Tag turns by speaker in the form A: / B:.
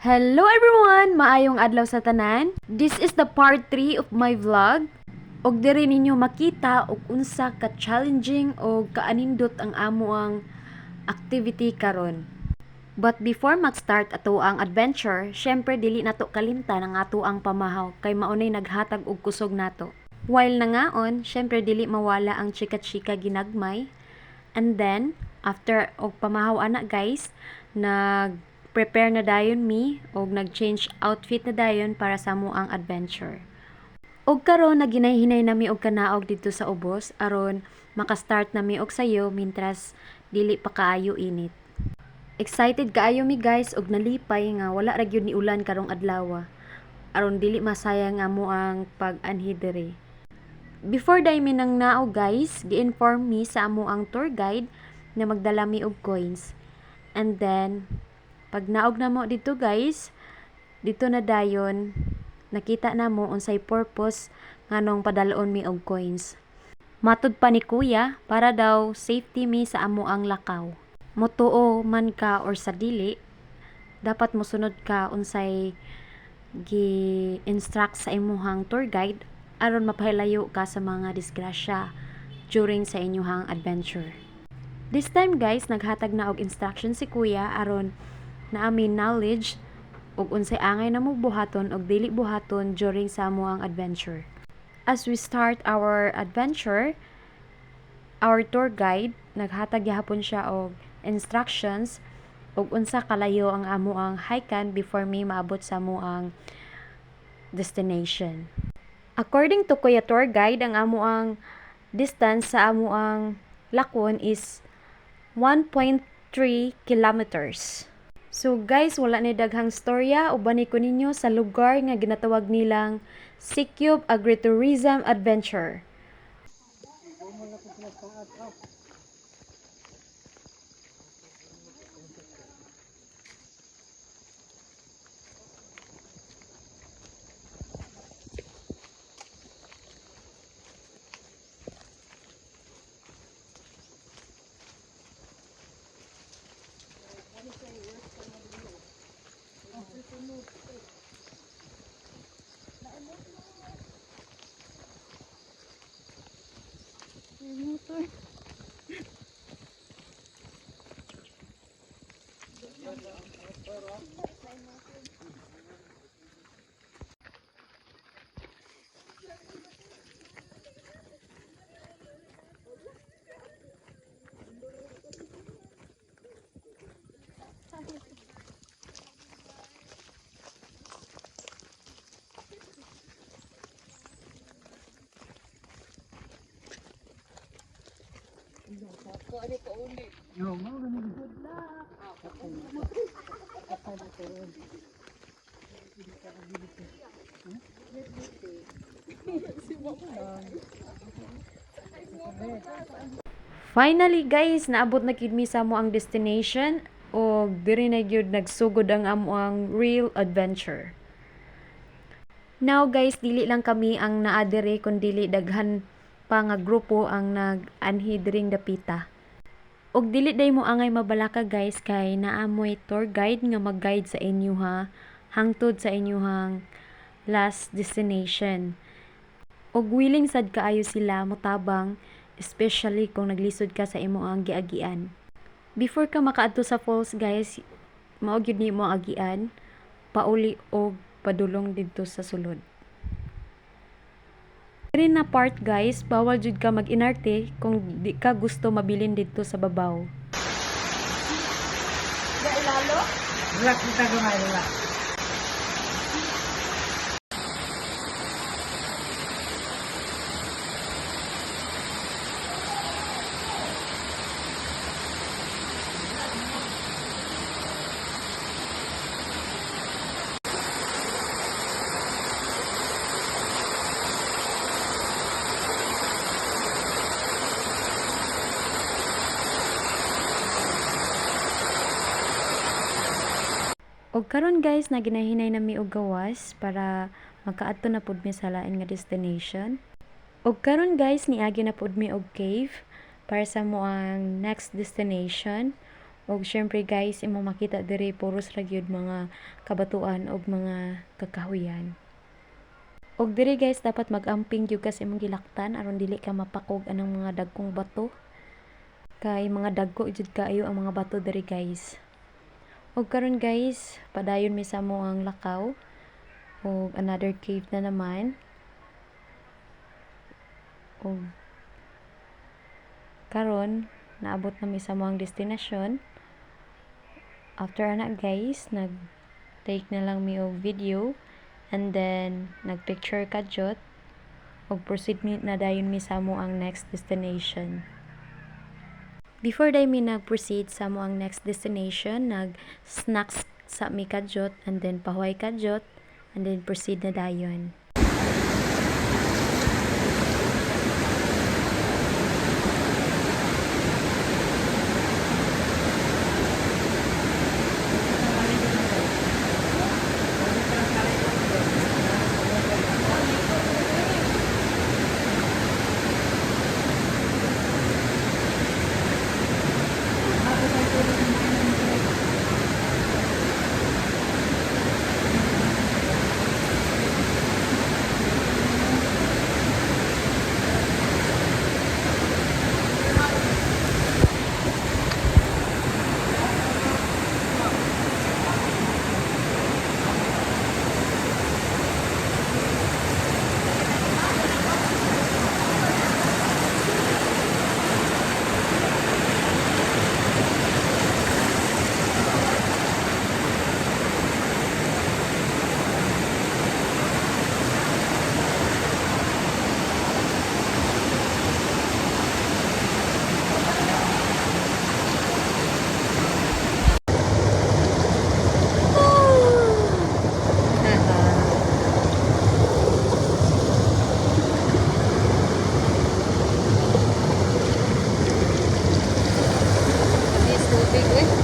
A: Hello everyone! Maayong adlaw sa tanan. This is the part 3 of my vlog. Og diri ninyo makita og unsa ka challenging og kaanindot ang amo ang activity karon. But before mag-start ato ang adventure, syempre dili nato kalimtan ang ato ang pamahaw kay maunay naghatag og kusog nato. While nangaon, syempre dili mawala ang chika-chika ginagmay. And then, after og pamahaw ana guys, nag-prepare na dayon mi og nag-change outfit na dayon para sa mo ang adventure. Og karon naghinay-hinay nami og kanaog dito sa ubos aron maka-start nami og sayo mintras dili pa kaayo init. Excited kaayo mi guys og nalipay nga wala ra gyud ni ulan karong adlaw. Aron dili masayang nga mo ang pag-anhi diri. Before day mi nang nao guys, gi-inform mi sa amo ang tour guide na magdala mi og coins. And then, pag naog na mo dito guys, dito na dayon, nakita na mo unsay purpose nganong padalon mi og coins. Matud pa ni kuya, para daw safety mi sa amo ang lakaw. Motuo man ka or sa dili, dapat mosunod ka unsay gi-instruct sa imuhang tour guide aron mapahilayo ka sa mga disgrasya during sa inyuhang adventure. This time guys, naghatag na og instruction si kuya aron naamin knowledge og unsay angay na mo buhaton og dili buhaton during sa amuang adventure. As we start our adventure, our tour guide naghatag gyapon siya og instructions og unsa kalayo ang amuang hikan before mi maabot sa amuang destination. According to Kuya Tour Guide, ang amuang distance sa amuang lakon is 1.3 kilometers. So guys, wala ni daghang storya, ubani ko ninyo sa lugar nga ginatawag nilang Sikyub Agritourism Adventure. Finally guys, naabot na gid mi sa mo ang destination og diri na gyud nagsugod ang amuang real adventure. Now guys, dili lang kami ang naa diri kundi daghan pa nga grupo ang nag-anhi diring dapita. Og dili day mo angay mabalaka guys kay naamoy tour guide nga mag-guide sa inyo ha hangtod sa inyuhang last destination. Og willing sad kaayo sila motabang, especially kung naglisod ka sa imo ang giagian. Before ka makaadto sa falls guys, mao gyud nimo ang agian, pauli og padulong didto sa sulod. Diri na part guys, bawal jud ka mag-inarte kung di ka gusto mabilin didto sa babaw.
B: Ya ilalo? Wala kita gumala.
A: Og karon guys, naginahinay nami og gawas para makaadto na pud mi sa lain nga destination. Og karon guys, niagi na pud mi og cave para sa mo ang next destination. Og syempre guys, imo makita diri puros ra gyud mga kabatuan og mga kakahuyan. Og diri guys dapat mag-amping gyud kas imong gilaktan aron dili ka mapakog anang mga dagkong bato. Kay mga dagko jud kaayo ang mga bato diri guys. Og karon guys, padayon mi sa mo ang lakaw. Og another cave na naman. Og karon naabot na mi sa mo ang destinasyon. After ana guys, nag-take na lang mi og video and then nag-picture kadyot og proceed na dayon mi sa mo ang next destination. Before day mi nag-proceed sa mo ang next destination, nag-snacks sa mi kadyot and then pahuay kadyot and then proceed na dayon. This tubig